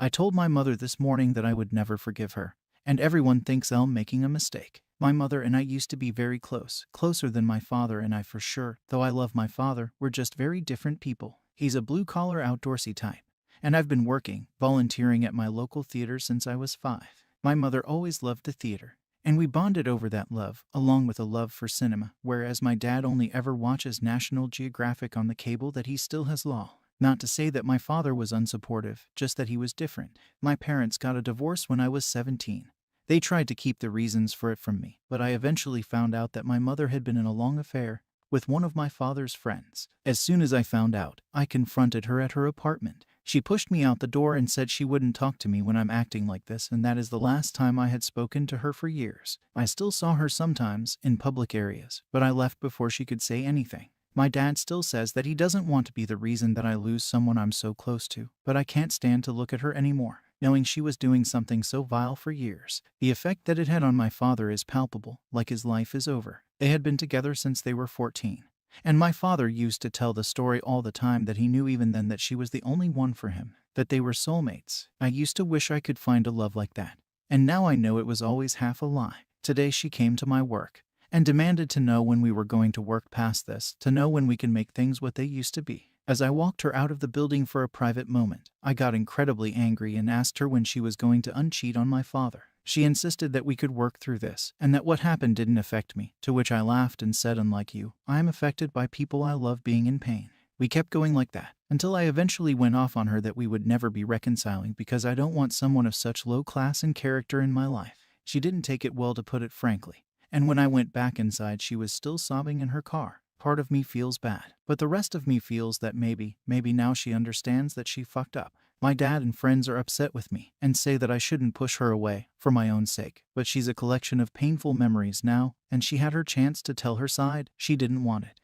I told my mother this morning that I would never forgive her, and everyone thinks I'm making a mistake. My mother and I used to be very close, closer than my father and I for sure. Though I love my father, we're just very different people. He's a blue-collar outdoorsy type, and I've been working, volunteering at my local theater since I was 5. My mother always loved the theater, and we bonded over that love, along with a love for cinema, whereas my dad only ever watches National Geographic on the cable that he still has law. Not to say that my father was unsupportive, just that he was different. My parents got a divorce when I was 17. They tried to keep the reasons for it from me, but I eventually found out that my mother had been in a long affair with one of my father's friends. As soon as I found out, I confronted her at her apartment. She pushed me out the door and said she wouldn't talk to me when I'm acting like this, and that is the last time I had spoken to her for years. I still saw her sometimes in public areas, but I left before she could say anything. My dad still says that he doesn't want to be the reason that I lose someone I'm so close to, but I can't stand to look at her anymore, knowing she was doing something so vile for years. The effect that it had on my father is palpable, like his life is over. They had been together since they were 14. And my father used to tell the story all the time that he knew even then that she was the only one for him, that they were soulmates. I used to wish I could find a love like that, and now I know it was always half a lie. Today she came to my work and demanded to know when we were going to work past this, to know when we can make things what they used to be. As I walked her out of the building for a private moment, I got incredibly angry and asked her when she was going to uncheat on my father. She insisted that we could work through this, and that what happened didn't affect me, to which I laughed and said, unlike you, I am affected by people I love being in pain. We kept going like that, until I eventually went off on her that we would never be reconciling because I don't want someone of such low class and character in my life. She didn't take it well, to put it frankly, and when I went back inside she was still sobbing in her car. Part of me feels bad, but the rest of me feels that maybe now she understands that she fucked up. My dad and friends are upset with me and say that I shouldn't push her away for my own sake, but she's a collection of painful memories now, and she had her chance to tell her side. She didn't want it.